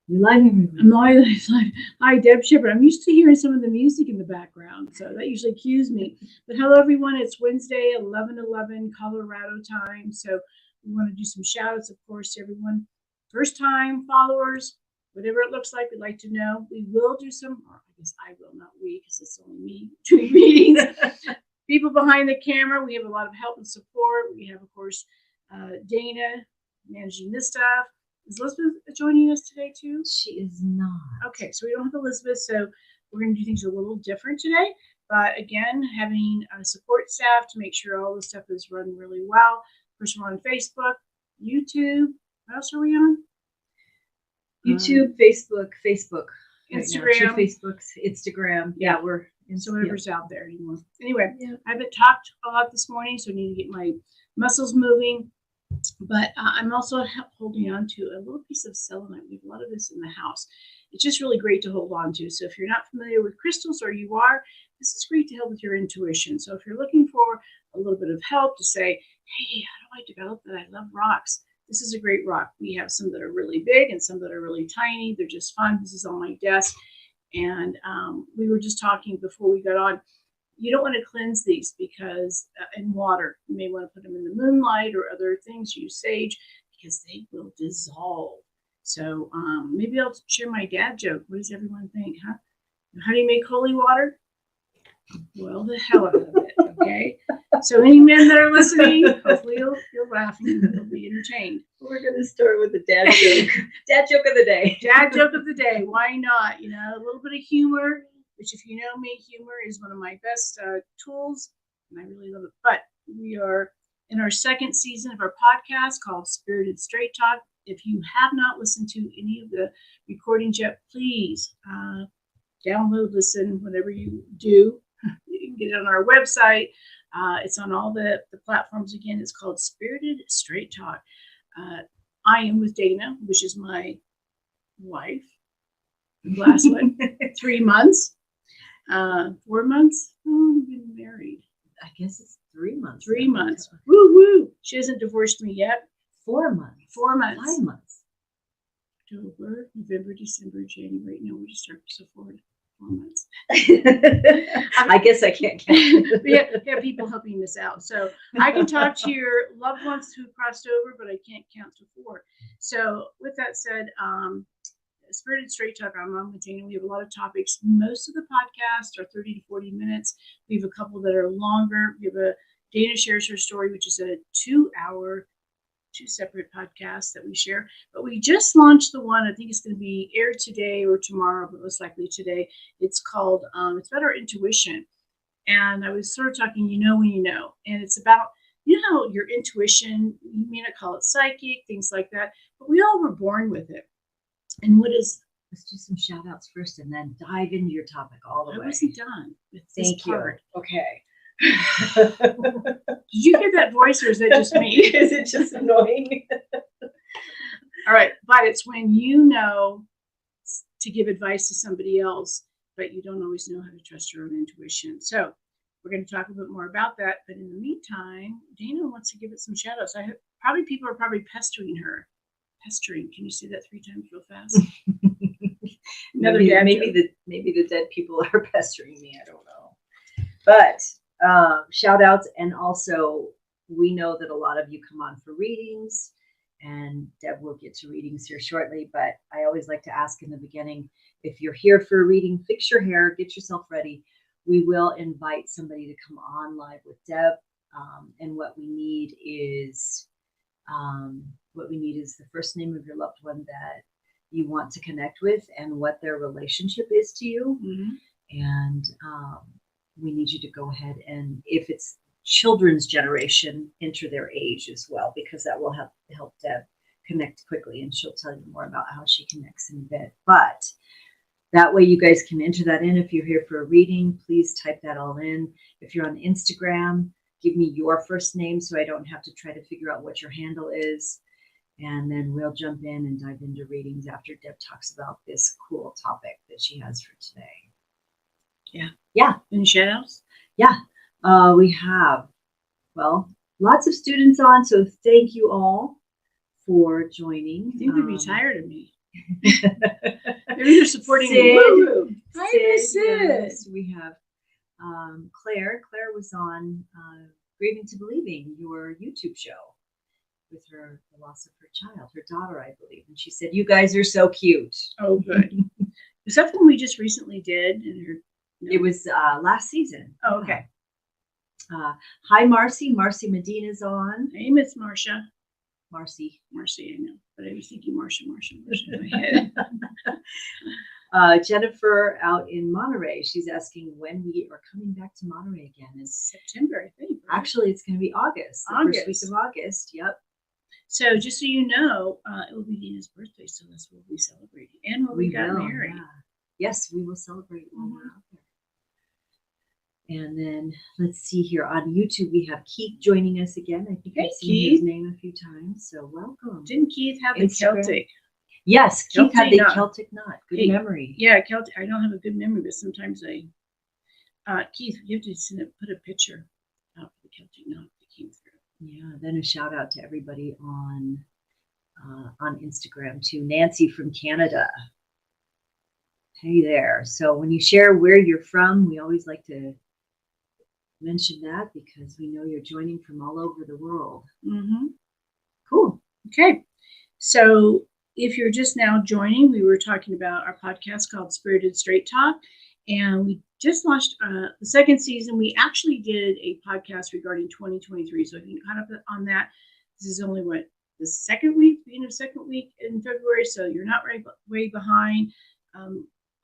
You're live, everybody. I'm live. Hi, Deb Sheppard. I'm used to hearing some of the music in the background, so that usually cues me. But hello, everyone. It's Wednesday, 11:11 Colorado time. So we want to do some shout outs, of course, to everyone. First time followers, whatever it looks like, we'd like to know. We will do some, or I guess I will, not we, because it's only me doing readings. People behind the camera, we have a lot of help and support. We have, of course, Dana managing this stuff. Is Elizabeth joining us today too? She is not. Okay, so we don't have Elizabeth, so we're going to do things a little different today. But again, having a support staff to make sure all the stuff is run really well. Of course, we're on Facebook, YouTube. What else are we on? YouTube, Facebook. Instagram. Right, Facebooks, Instagram. Yeah, we're so whatever's out there anymore. Anyway, I haven't talked a lot this morning, so I need to get my muscles moving. But I'm also holding on to a little piece of selenite. We have a lot of this in the house. It's just really great to hold on to. So if you're not familiar with crystals, or you are, this is great to help with your intuition. So if you're looking for a little bit of help to say, hey, how do I develop that? I love rocks. This is a great rock. We have some that are really big and some that are really tiny. They're just fun. This is on my desk. And we were just talking before we got on. You don't want to cleanse these because in water. You may want to put them in the moonlight or other things. Use sage because they will dissolve. So maybe I'll share my dad joke. What does everyone think, huh? How do you make holy water? Boil the hell out of it, okay? So any men that are listening, hopefully you'll laugh and you'll be entertained. We're going to start with the dad joke. Dad joke of the day. Dad joke of the day. Why not? You know, a little bit of humor. Which, if you know me, humor is one of my best tools, and I really love it. But we are in our second season of our podcast called Spirited Straight Talk. If you have not listened to any of the recordings yet, please download, listen, whatever you do. You can get it on our website. It's on all the platforms. Again, it's called Spirited Straight Talk. I am with Dana, which is my wife. The last one, 3 months. 4 months? Oh, we've been married. I guess it's 3 months. 3 months. Woo woo. She hasn't divorced me yet. 4 months. 4 months. 5 months. October, November, December, January. No, we just started so forward. 4 months. I guess I can't count. We have people helping us out. So I can talk to your loved ones who crossed over, but I can't count to 4. So with that said, Spirited Straight Talk, I'm on with Dana. We have a lot of topics. Most of the podcasts are 30 to 40 minutes. We have a couple that are longer. We have Dana shares her story, which is a 2-hour, 2 separate podcasts that we share. But we just launched the one, I think it's going to be aired today or tomorrow, but most likely today. It's called, it's about our intuition. And I was sort of talking, you know when you know. And it's about, you know how your intuition, you may not call it psychic, things like that, but we all were born with it. And let's do some shout outs first and then dive into your topic all the way. I wasn't done with this Thank part. You. Okay. Did you hear that voice, or is that just me? Is it just annoying? All right. But it's when you know to give advice to somebody else, but you don't always know how to trust your own intuition. So we're going to talk a bit more about that. But in the meantime, Dana wants to give it some shout outs. People are probably pestering her. Pestering. Can you say that 3 times real fast? maybe the dead people are pestering me. I don't know. But shout outs, and also we know that a lot of you come on for readings, and Deb will get to readings here shortly. But I always like to ask in the beginning, if you're here for a reading, fix your hair, get yourself ready. We will invite somebody to come on live with Deb, and what we need is. The first name of your loved one that you want to connect with and what their relationship is to you. Mm-hmm. And we need you to go ahead and, if it's children's generation, enter their age as well, because that will help Deb connect quickly, and she'll tell you more about how she connects in a bit. But that way you guys can enter that in. If you're here for a reading, please type that all in. If you're on Instagram, give me your first name so I don't have to try to figure out what your handle is. And then we'll jump in and dive into readings after Deb talks about this cool topic that she has for today. Yeah. Any shout outs? Yeah. We have, lots of students on. So thank you all for joining. I think they'd be tired of me. Maybe they're supporting Sid. Woo-woo. Hi, Miss Sid. Yes, we have Claire. Claire was on Grieving to Believing, your YouTube show, with the loss of her child, her daughter, I believe. And she said, "You guys are so cute." Oh, good. Is that the one we just recently did? It was last season. Oh, okay. Hi, Marcy. Marcy Medina's on. Hey, Miss Marcia. Marcy, I know, but I was thinking Marcia in my head. Jennifer out in Monterey. She's asking when we are coming back to Monterey again. It's September, I think. Right? actually it's going to be August. The first week of August. Yep. So just so you know, it will be Dina's birthday, so that's what we'll be celebrating. And when we got married. Yeah. Yes, we will celebrate when we're out there. And then let's see here on YouTube, we have Keith joining us again. I think I've seen his name a few times, so welcome. Didn't Keith have the Celtic? Yes, Keith had the Celtic knot. Good memory. Yeah, Celtic. I don't have a good memory, but sometimes Keith, you have to put a picture out for the Celtic knot that came through. Yeah, then a shout out to everybody on Instagram too. Nancy from Canada. Hey there. So when you share where you're from, we always like to mention that because we know you're joining from all over the world. Mm-hmm. Cool. Okay. So if you're just now joining, we were talking about our podcast called Spirited Straight Talk, and we just launched the second season. We actually did a podcast regarding 2023. So if you caught up on that, this is only the second week, beginning of second week in February. So you're not way behind.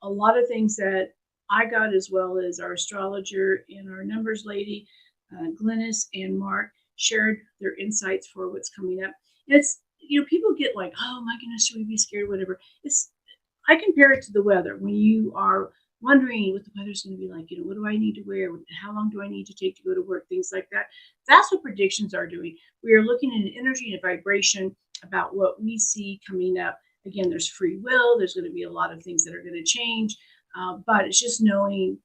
A lot of things that I got, as well as our astrologer and our numbers lady, Glynis and Mark, shared their insights for what's coming up. And it's, people get like, oh my goodness, should we be scared? Whatever. I compare it to the weather. When you are wondering what the weather's going to be like, what do I need to wear? How long do I need to take to go to work? Things like that. That's what predictions are doing. We are looking at an energy and a vibration about what we see coming up. Again, there's free will. There's going to be a lot of things that are going to change. But it's just knowing,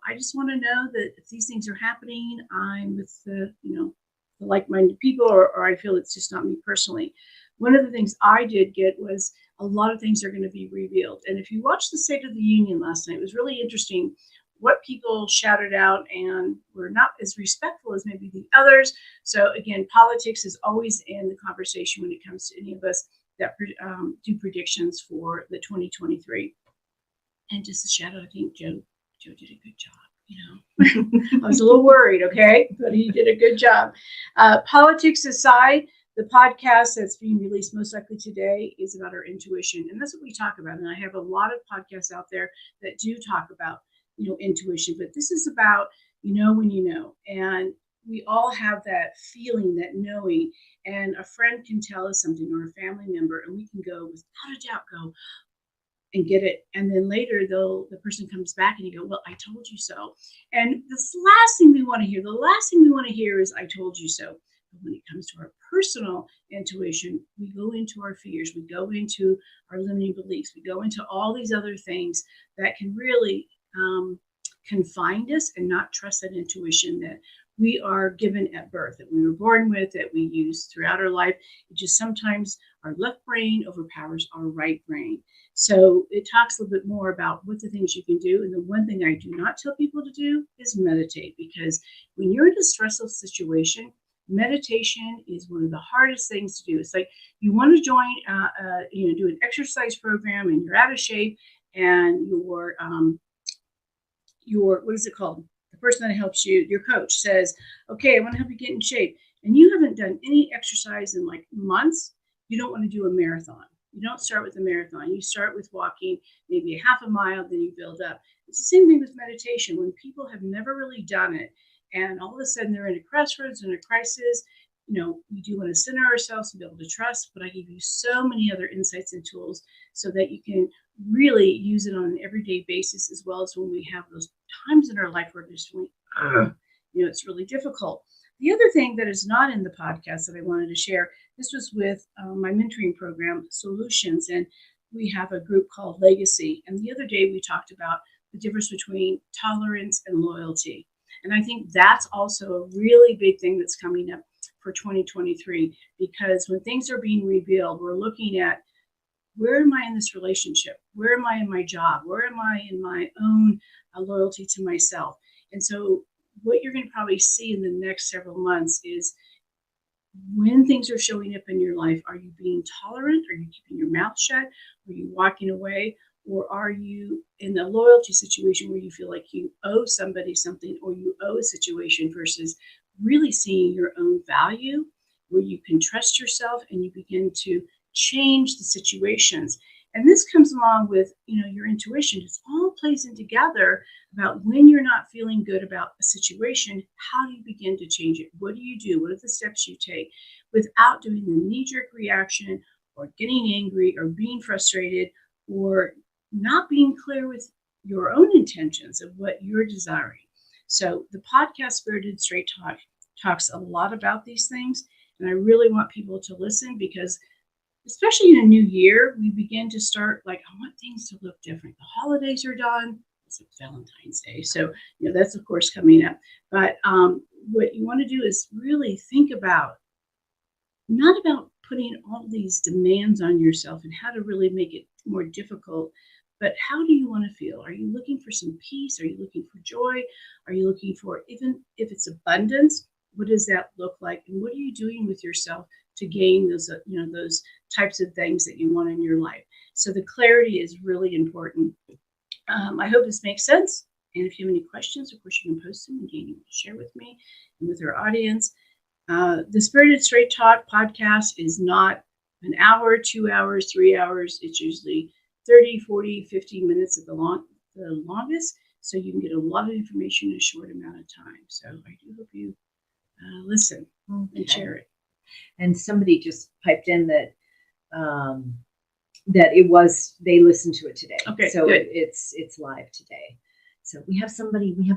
I just want to know that if these things are happening, I'm with the like-minded people, or I feel it's just not me personally. One of the things I did get was a lot of things are going to be revealed. And if you watched the State of the Union last night, it was really interesting what people shouted out and were not as respectful as maybe the others. So again, politics is always in the conversation when it comes to any of us that do predictions for the 2023. And just a shout out, I think Joe did a good job. I was a little worried, okay, but he did a good job. Politics aside, the podcast that's being released most likely today is about our intuition, and that's what we talk about. And I have a lot of podcasts out there that do talk about, intuition, but this is about, when you know, and we all have that feeling, that knowing, and a friend can tell us something or a family member, and we can go without a doubt, and get it. And then later the person comes back and you go, well, I told you so. And the last thing we want to hear is I told you so. But when it comes to our personal intuition, we go into our fears, we go into our limiting beliefs, we go into all these other things that can really confine us and not trust that intuition that we are given at birth, that we were born with, that we use throughout our life. It just sometimes our left brain overpowers our right brain. So it talks a little bit more about what the things you can do. And the one thing I do not tell people to do is meditate, because when you're in a stressful situation, meditation is one of the hardest things to do. It's like you want to join, do an exercise program and you're out of shape, and your what is it called? The person that helps you, your coach, says, okay, I want to help you get in shape. And you haven't done any exercise in like months. You don't want to do a marathon. You don't start with a marathon. You start with walking maybe a half a mile, then you build up. It's the same thing with meditation. When people have never really done it, and all of a sudden they're in a crossroads and a crisis, we do want to center ourselves and be able to trust, but I give you so many other insights and tools so that you can really use it on an everyday basis, as well as when we have those times in our life where just it's really difficult. The other thing that is not in the podcast that I wanted to share, this was with my mentoring program, Solutions, and we have a group called Legacy. And the other day we talked about the difference between tolerance and loyalty. And I think that's also a really big thing that's coming up for 2023, because when things are being revealed, we're looking at where am I in this relationship? Where am I in my job? Where am I in my own loyalty to myself? And so what you're going to probably see in the next several months is when things are showing up in your life, are you being tolerant? Are you keeping your mouth shut? Are you walking away? Or are you in a loyalty situation where you feel like you owe somebody something or you owe a situation versus really seeing your own value, where you can trust yourself and you begin to change the situations. And this comes along with, your intuition. It all plays in together about when you're not feeling good about a situation, how do you begin to change it? What do you do? What are the steps you take without doing the knee-jerk reaction or getting angry or being frustrated or not being clear with your own intentions of what you're desiring? So the podcast Spirited Straight Talk talks a lot about these things. And I really want people to listen because especially in a new year, we begin to start I want things to look different. The holidays are done. It's Valentine's Day. So, that's of course coming up. But what you want to do is really think about, not about putting all these demands on yourself and how to really make it more difficult, but how do you want to feel? Are you looking for some peace? Are you looking for joy? Are you looking for, even if it's abundance, what does that look like? And what are you doing with yourself to gain those, those types of things that you want in your life? So the clarity is really important. I hope this makes sense. And if you have any questions, of course, you can post them and Janie will share with me and with our audience. The Spirited Straight Talk podcast is not an hour, 2 hours, 3 hours. It's usually 30, 40, 15 minutes at the longest. So you can get a lot of information in a short amount of time. So I do hope you listen and share it. And somebody just piped in that that it was, they listened to it today. Okay, so good. it's live today. So we have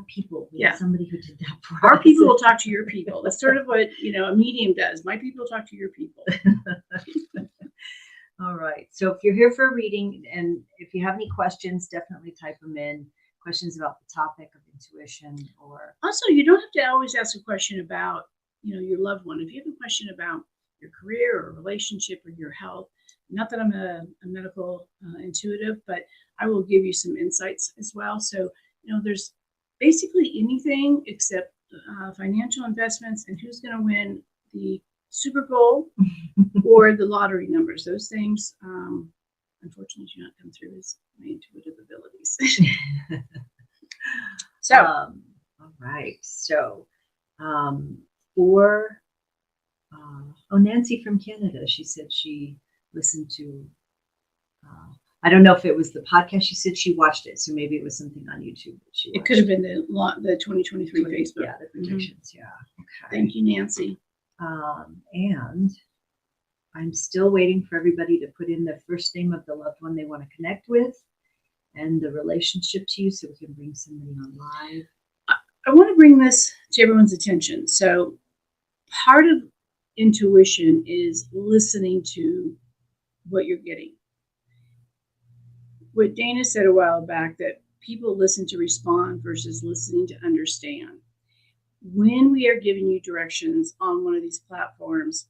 people. We have somebody who did that for Our us. people will talk to your people. That's sort of what, a medium does. My people talk to your people. All right. So if you're here for a reading and if you have any questions, definitely type them in. Questions about the topic of intuition or. Also, you don't have to always ask a question about, your loved one. If you have a question about your career or relationship or your health, not that I'm a medical intuitive, but I will give you some insights as well. So, there's basically anything except financial investments and who's going to win the Super Bowl or the lottery numbers. Those things, unfortunately, do not come through as my intuitive abilities. So, all right. So, for Nancy from Canada, she said she listened to. I don't know if it was the podcast. She said she watched it, so maybe it was something on YouTube that she watched. It could have been the 2023 Facebook. Yeah, the predictions. Mm-hmm. Yeah. Okay. Thank you, Nancy. And I'm still waiting for everybody to put in the first name of the loved one they want to connect with and the relationship to you so we can bring somebody on live. I want to bring this to everyone's attention. So part of intuition is listening to what you're getting. What Dana said a while back, that people listen to respond versus listening to understand. When we are giving you directions on one of these platforms,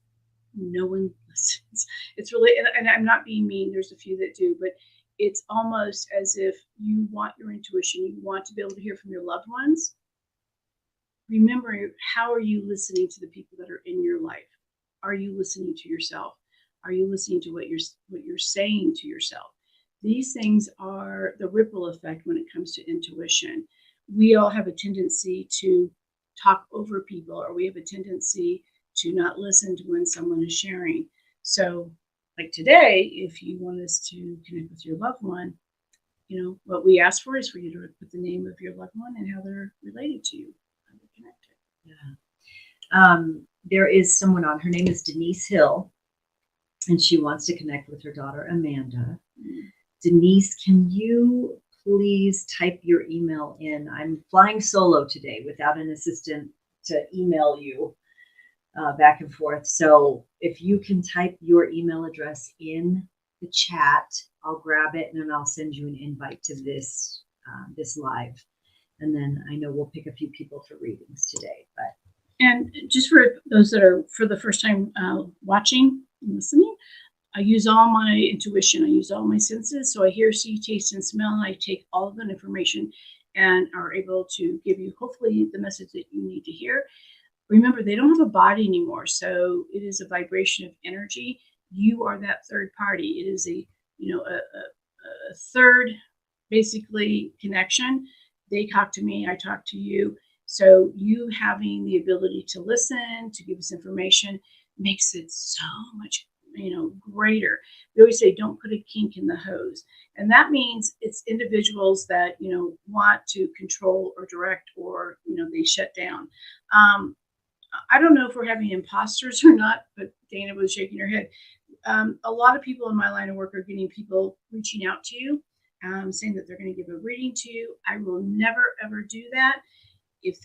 no one listens. It's really, and I'm not being mean, there's a few that do, but it's almost as if you want your intuition, you want to be able to hear from your loved ones. Remember, how are you listening to the people that are in your life? Are you listening to yourself? Are you listening to what you're saying to yourself? These things are the ripple effect when it comes to intuition. We all have a tendency to talk over people, or we have a tendency to not listen to when someone is sharing. So like today, if you want us to connect with your loved one, what we ask for is for you to put the name of your loved one and how they're related to you, how they're connected. Yeah. There is someone on, her name is Denise Hill, and she wants to connect with her daughter, Amanda. Mm-hmm. Denise, can you please type your email in? I'm flying solo today without an assistant to email you back and forth. So if you can type your email address in the chat, I'll grab it and then I'll send you an invite to this live. And then I know we'll pick a few people for readings today. And just for those that are for the first time watching and listening, I use all my intuition. I use all my senses. So I hear, see, taste, and smell, and I take all of that information and are able to give you hopefully the message that you need to hear. Remember, they don't have a body anymore, so it is a vibration of energy. You are that third party. It is a third basically connection. They talk to me, I talk to you. So you having the ability to listen, to give us information, makes it so much greater. We always say don't put a kink in the hose, and that means it's individuals that want to control or direct, or they shut down. I don't know if we're having imposters or not, but Dana was shaking her head. A lot of people in my line of work are getting people reaching out to you, saying that they're going to give a reading to you. I will never ever do that. If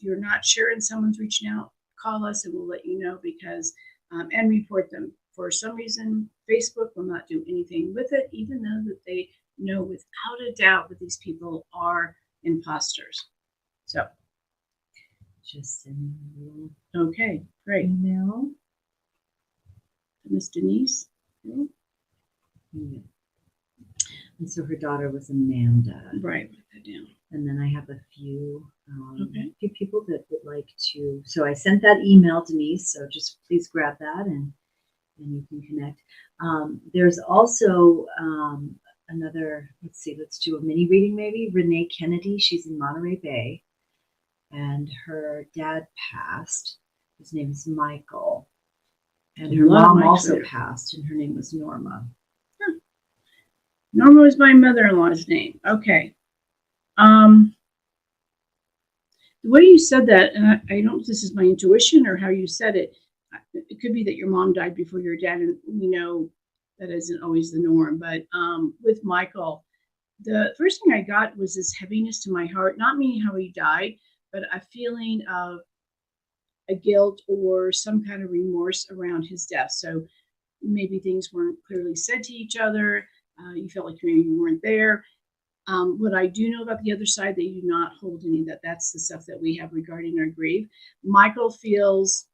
you're not sure and someone's reaching out, call us and we'll let you know, because and report them. For some reason, Facebook will not do anything with it, even though that they know without a doubt that these people are imposters. So, just send me okay, great. email. Miss Denise. Yeah. And so her daughter was Amanda. Right, put that down. And then I have a few Okay. people that would like to. So I sent that email, Denise. So just please grab that and you can connect. There's also another. Let's do a mini reading maybe. Renee Kennedy. She's in Monterey Bay, and her dad passed. His name is Michael, and her mom also passed, and her name was Norma. Huh. Norma is my mother-in-law's name. Okay. The way you said that, and I don't know if this is my intuition or how you said it, it could be that your mom died before your dad, and we know that isn't always the norm. But with Michael, the first thing I got was this heaviness to my heart, not meaning how he died, but a feeling of a guilt or some kind of remorse around his death. So maybe things weren't clearly said to each other. You felt like maybe you weren't there. What I do know about the other side, they do not hold any of that. That's the stuff that we have regarding our grief. Michael feels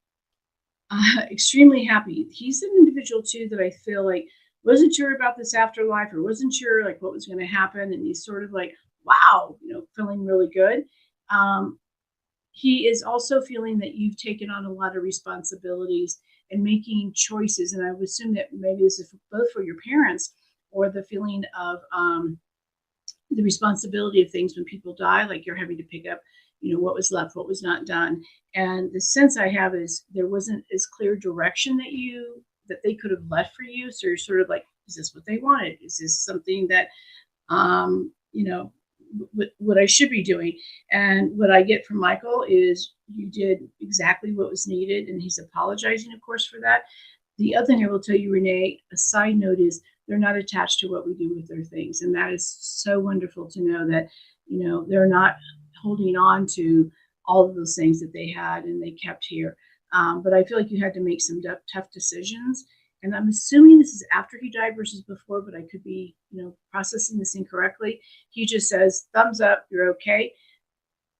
extremely happy. He's an individual too that I feel like wasn't sure about this afterlife, or wasn't sure like what was going to happen. And he's sort of like, wow, feeling really good. He is also feeling that you've taken on a lot of responsibilities and making choices. And I would assume that maybe this is both for your parents, or the feeling of the responsibility of things when people die, like you're having to pick up, what was left, what was not done. And the sense I have is there wasn't as clear direction that they could have left for you. So you're sort of like, is this what they wanted? Is this something that, what I should be doing? And what I get from Michael is you did exactly what was needed, and he's apologizing, of course, for that. The other thing I will tell you, Renee, a side note is they're not attached to what we do with their things. And that is so wonderful to know that, they're not holding on to all of those things that they had and they kept here. But I feel like you had to make some tough decisions. And I'm assuming this is after he died versus before, but I could be, processing this incorrectly. He just says, thumbs up, you're okay.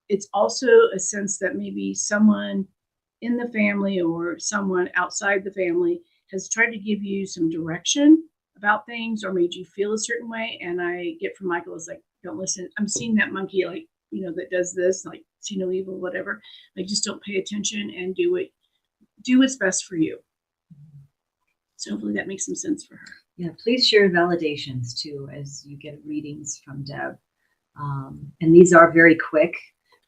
It's also a sense that maybe someone in the family or someone outside the family has tried to give you some direction about things or made you feel a certain way. And I get from Michael is like, don't listen. I'm seeing that monkey, like, that does this, like see no evil, whatever. Like, just don't pay attention and do what's best for you. So hopefully that makes some sense for her. Yeah, please share validations too as you get readings from Deb. And these are very quick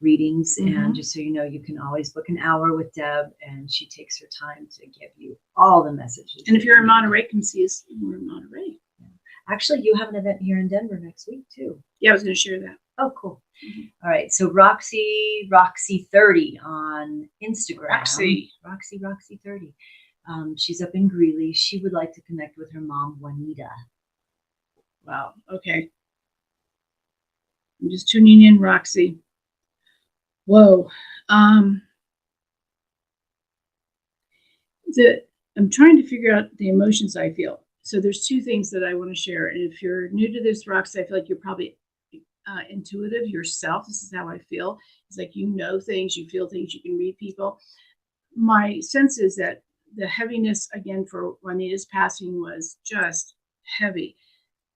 readings. Mm-hmm. And just so you know, you can always book an hour with Deb, and she takes her time to give you all the messages. And if you're in Monterey, come see us. We're in Monterey. Yeah. Actually, you have an event here in Denver next week too. Yeah, I was going to share that. Oh, cool. Mm-hmm. All right. So Roxy 30 on Instagram. Roxy 30. She's up in Greeley. She would like to connect with her mom, Juanita. Wow. Okay. I'm just tuning in, Roxy. Whoa. I'm trying to figure out the emotions I feel. So there's two things that I want to share. And if you're new to this, Roxy, I feel like you're probably intuitive yourself. This is how I feel. It's like, things, you feel things, you can read people. My sense is that the heaviness again for Juanita's passing was just heavy.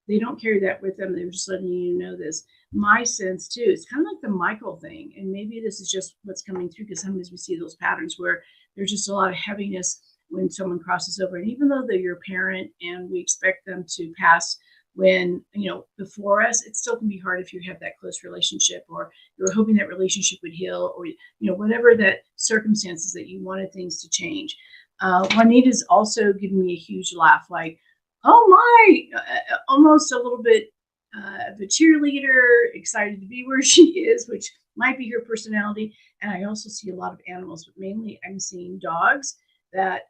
They don't carry that with them. They were just letting you know this. My sense too, it's kind of like the Michael thing. And maybe this is just what's coming through because sometimes we see those patterns where there's just a lot of heaviness when someone crosses over. And even though they're your parent and we expect them to pass when, before us, it still can be hard if you have that close relationship or you're hoping that relationship would heal or, whatever that circumstances that you wanted things to change. Juanita's also giving me a huge laugh, like, oh my, almost a little bit of a cheerleader, excited to be where she is, which might be her personality. And I also see a lot of animals, but mainly I'm seeing dogs that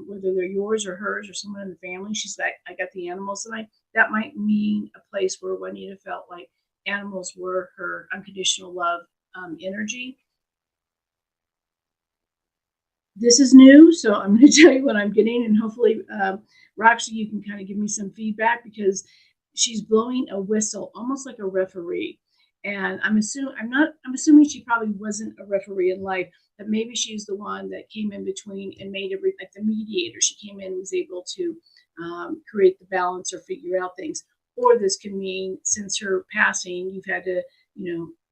whether they're yours or hers or someone in the family, she's like, I got the animals tonight. That might mean a place where Juanita felt like animals were her unconditional love energy. This is new, so I'm going to tell you what I'm getting, and hopefully, Roxy, you can kind of give me some feedback because she's blowing a whistle, almost like a referee. And I'm assuming she probably wasn't a referee in life, that maybe she's the one that came in between and made like the mediator. She came in and was able to create the balance or figure out things. Or this can mean since her passing, you've had to,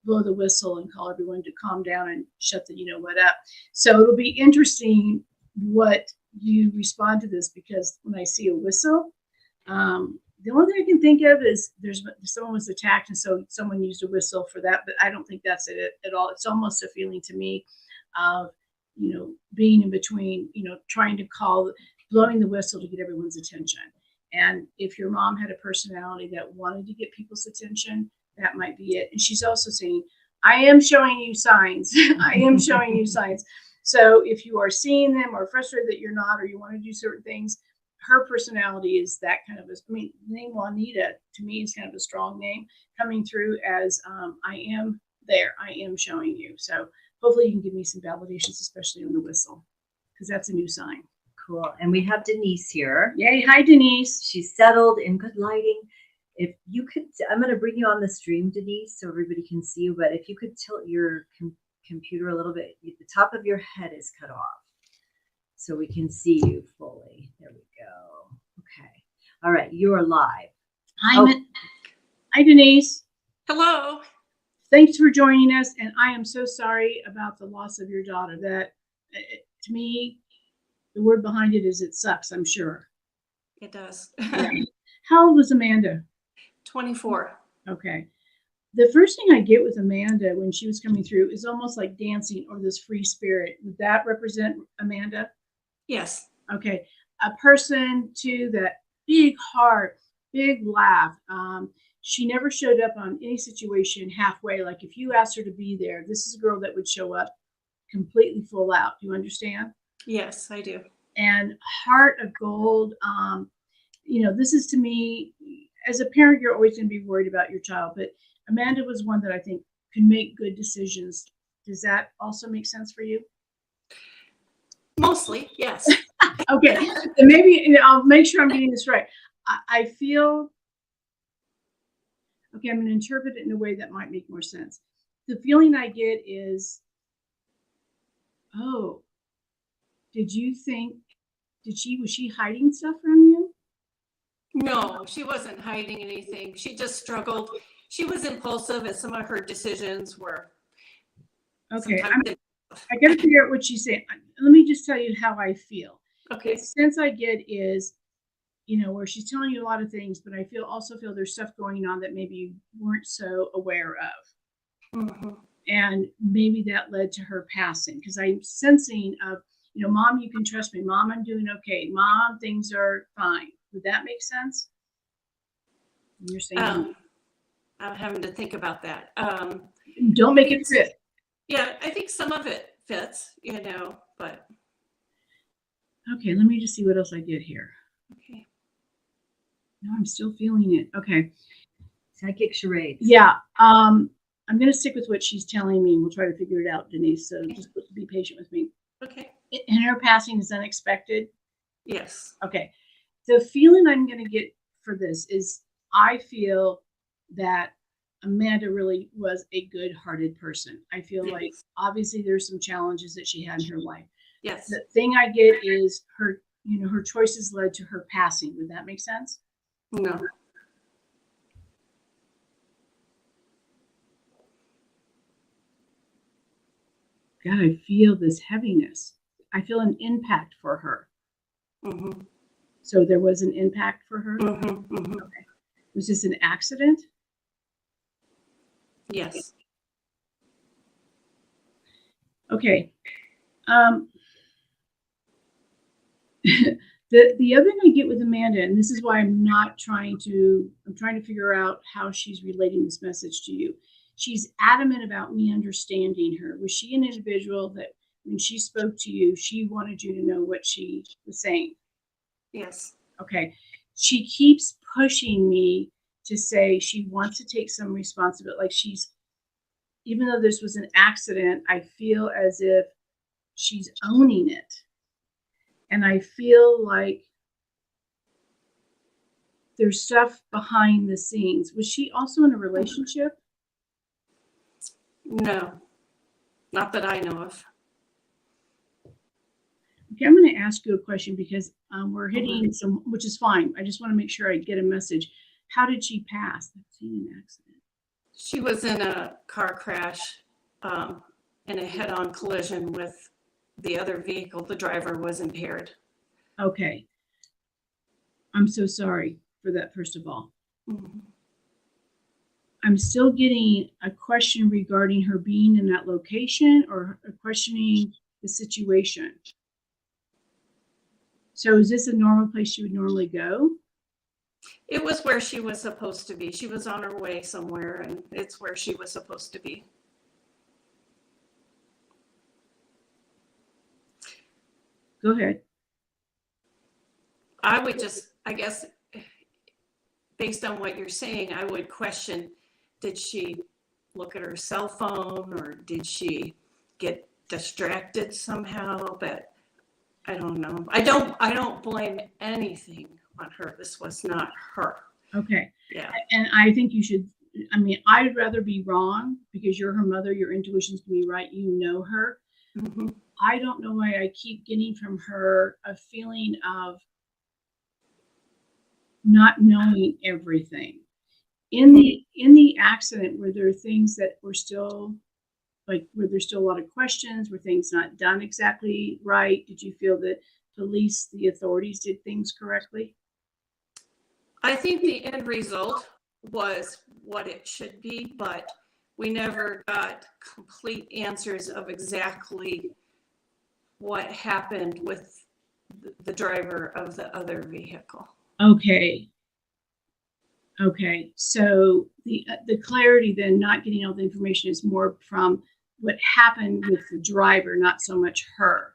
blow the whistle and call everyone to calm down and shut the what up. So it'll be interesting what you respond to this, because when I see a whistle, the only thing I can think of is someone was attacked and so someone used a whistle for that, but I don't think that's it at all. It's almost a feeling to me of, being in between, trying to blowing the whistle to get everyone's attention. And if your mom had a personality that wanted to get people's attention, that might be it. And she's also saying, I am showing you signs. I am showing you signs. So if you are seeing them or frustrated that you're not, or you want to do certain things, her personality is that kind of the name Juanita to me is kind of a strong name coming through as I am there. I am showing you. So hopefully you can give me some validations, especially on the whistle, because that's a new sign. Cool. And we have Denise here. Yay. Hi, Denise. She's settled in good lighting. If you could, I'm going to bring you on the stream, Denise, so everybody can see you. But if you could tilt your computer a little bit, the top of your head is cut off, so we can see you fully. There we go. Okay. All right. You are live. Hi, Denise. Hello. Thanks for joining us. And I am so sorry about the loss of your daughter. That, to me, the word behind it is it sucks, I'm sure. It does. Yeah. How old was Amanda? 24. Okay. The first thing I get with Amanda when she was coming through is almost like dancing or this free spirit. Would that represent Amanda? Yes. Okay. A person too, that big heart, big laugh. She never showed up on any situation halfway. Like if you asked her to be there, this is a girl that would show up completely full out. Do you understand? Yes, I do. And heart of gold. This is, to me, as a parent, you're always going to be worried about your child, but Amanda was one that I think can make good decisions. Does that also make sense for you? Mostly, yes. Okay, then maybe I'll make sure I'm getting this right. I feel, okay, I'm going to interpret it in a way that might make more sense. The feeling I get is, oh, was she hiding stuff from you? No, she wasn't hiding anything. She just struggled. She was impulsive, and some of her decisions were. Okay, I got to figure out what she's saying. Let me just tell you how I feel. Okay. The sense I get is, where she's telling you a lot of things, but I also feel there's stuff going on that maybe you weren't so aware of. Mm-hmm. And maybe that led to her passing, because I'm sensing of, Mom, you can trust me. Mom, I'm doing okay. Mom, things are fine. Would that make sense? You're saying I'm having to think about that. Don't make it fit. Yeah, I think some of it fits, but. Okay, let me just see what else I get here. Okay. No, I'm still feeling it. Okay. Psychic charades. Yeah. I'm going to stick with what she's telling me, and we'll try to figure it out, Denise. So just be patient with me. Okay. And her passing is unexpected. Yes. Okay. The feeling I'm going to get for this is I feel that Amanda really was a good-hearted person. I feel like obviously there's some challenges that she had in her life, Yes. The thing I get is her, her choices led to her passing. Would that make sense? No. God, I feel this heaviness. I feel an impact for her. Mm-hmm. So there was an impact for her? Mm-hmm. Mm-hmm. Okay. Was this an accident? Yes. Okay. The other thing I get with Amanda, and this is why I'm trying to figure out how she's relating this message to you. She's adamant about me understanding her. Was she an individual that when she spoke to you, she wanted you to know what she was saying? Yes. Okay. She keeps pushing me to say she wants to take some responsibility. Like even though this was an accident, I feel as if she's owning it. And I feel like there's stuff behind the scenes. Was she also in a relationship? No, not that I know of. Okay, I'm going to ask you a question because we're hitting some, which is fine. I just want to make sure I get a message. How did she pass? I've seen an accident. She was in a car crash, in a head-on collision with the other vehicle. The driver was impaired. Okay. I'm so sorry for that, first of all. Mm-hmm. I'm still getting a question regarding her being in that location or questioning the situation. So is this a normal place she would normally go? It was where she was supposed to be. She was on her way somewhere, and it's where she was supposed to be. Go ahead. I would just, I guess, based on what you're saying, I would question, did she look at her cell phone or did she get distracted somehow? But I don't know. I don't blame anything on her. This was not her. Okay. Yeah. And I think you should, I'd rather be wrong because you're her mother, your intuition's gonna be right, you know her. Mm-hmm. I don't know why I keep getting from her a feeling of not knowing everything. In the accident, were there things that were still were there still a lot of questions? Were things not done exactly right? Did you feel that police, the authorities did things correctly? I think the end result was what it should be, but we never got complete answers of exactly what happened with the driver of the other vehicle. Okay. So the clarity then, not getting all the information, is more from what happened with the driver, not so much her.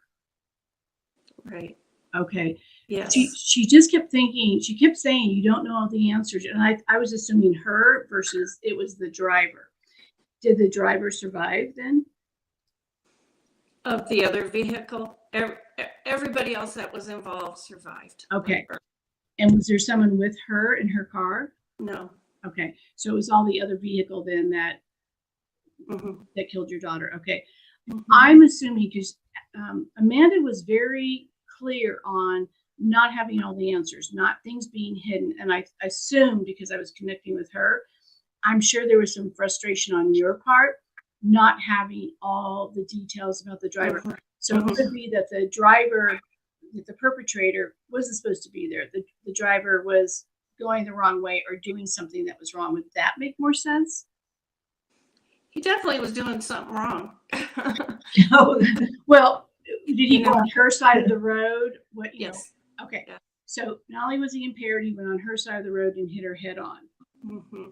Right. Okay. Yes. She just kept thinking, she kept saying, you don't know all the answers. And I was assuming her versus it was the driver. Did the driver survive then? Of the other vehicle, everybody else that was involved survived. Okay. And was there someone with her in her car? No. Okay. So it was all the other vehicle then that Mm-hmm. that killed your daughter. Okay. Mm-hmm. I'm assuming because Amanda was very clear on not having all the answers, not things being hidden. And I assumed, because I was connecting with her, I'm sure there was some frustration on your part, not having all the details about the driver. Mm-hmm. So it could be that the driver, that the perpetrator wasn't supposed to be there. The driver was going the wrong way or doing something that was wrong. Would that make more sense? He definitely was doing something wrong. Well, did he go on her side of the road? What? Yes. Okay. Yeah. So not only was he impaired, he went on her side of the road and hit her head on. Mm-hmm.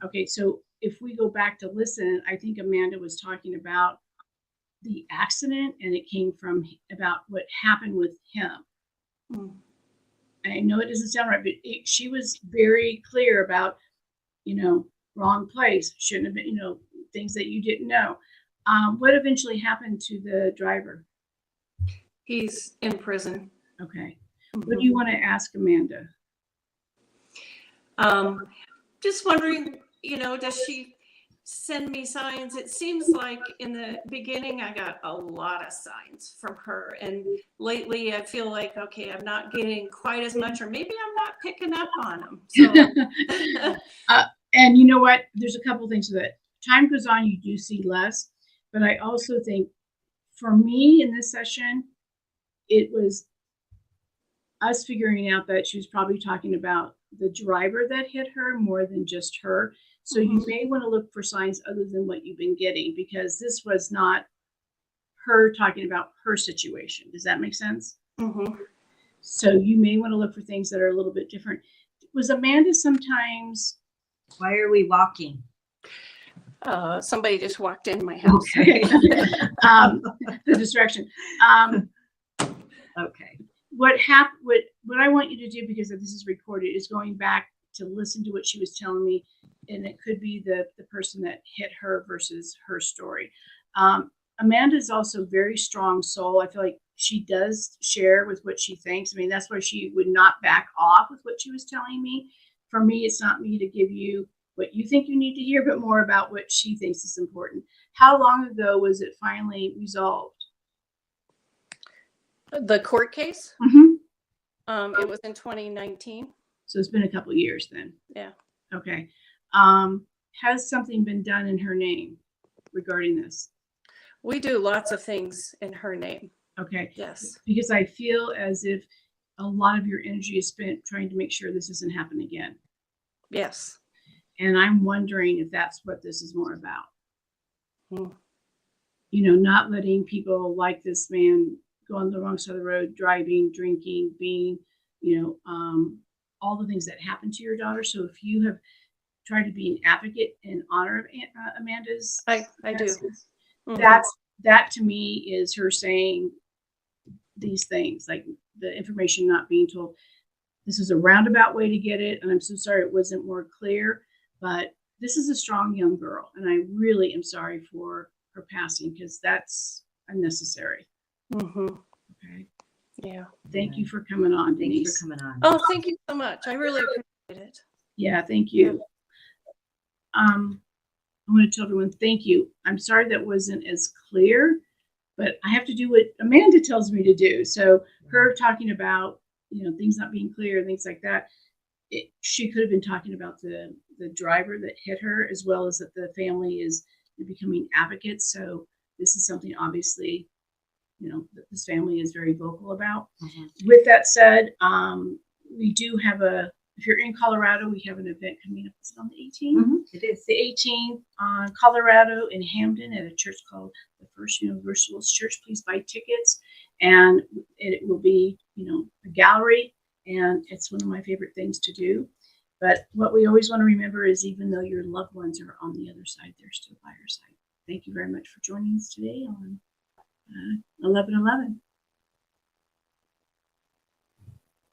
Okay. So if we go back to listen, I think Amanda was talking about the accident, and it came from about what happened with him. Mm. I know it doesn't sound right, but she was very clear about, wrong place, shouldn't have been, things that you didn't know. What eventually happened to the driver? He's in prison. Okay. Mm-hmm. What do you want to ask Amanda? Just wondering, does she send me signs. It seems like in the beginning I got a lot of signs from her, and lately I feel like, okay, I'm not getting quite as much, or maybe I'm not picking up on them. So And you know what? There's a couple things that time goes on, you do see less. But I also think for me in this session, it was us figuring out that she was probably talking about the driver that hit her more than just her. So you may want to look for signs other than what you've been getting, because this was not her talking about her situation. Does that make sense? So you may want to look for things that are a little bit different. Was Amanda sometimes... Why are we walking? Somebody just walked in my house. Okay. The distraction. Okay. What I want you to do, because this is recorded, is going back to listen to what she was telling me, and it could be the person that hit her versus her story. Amanda is also very strong soul. I feel like she does share with what she thinks. I mean, that's why she would not back off with what she was telling me. For me, it's not me to give you what you think you need to hear, but more about what she thinks is important. How long ago was it finally resolved? The court case? Mm-hmm. It was in 2019. So it's been a couple of years then. Yeah. Okay. Has something been done in her name regarding this? We do lots of things in her name. Okay. Yes. Because I feel as if a lot of your energy is spent trying to make sure this doesn't happen again. Yes. And I'm wondering if that's what this is more about. Hmm. You know, not letting people like this man go on the wrong side of the road, driving, drinking, being, all the things that happened to your daughter. So if you have tried to be an advocate in honor of Amanda's, I do. That to me is her saying these things, like the information not being told. This is a roundabout way to get it, and I'm so sorry it wasn't more clear, but this is a strong young girl, and I really am sorry for her passing, because that's unnecessary. Okay. Yeah. Thank you for coming on, Denise. Thanks for coming on. Oh, thank you so much. I really appreciate it. Yeah, thank you. I want to tell everyone thank you. I'm sorry that wasn't as clear, but I have to do what Amanda tells me to do. So her talking about, things not being clear, things like that, she could have been talking about the driver that hit her, as well as that the family is becoming advocates. So this is something obviously, that this family is very vocal about. With that said, we do have if you're in Colorado, we have an event coming up. Is it on the 18th? It is. The 18th on Colorado in Hamden at a church called the First Universalist Church. Please buy tickets. And it will be, a gallery. And it's one of my favorite things to do. But what we always want to remember is, even though your loved ones are on the other side, they're still by your side. Thank you very much for joining us today on 11/11.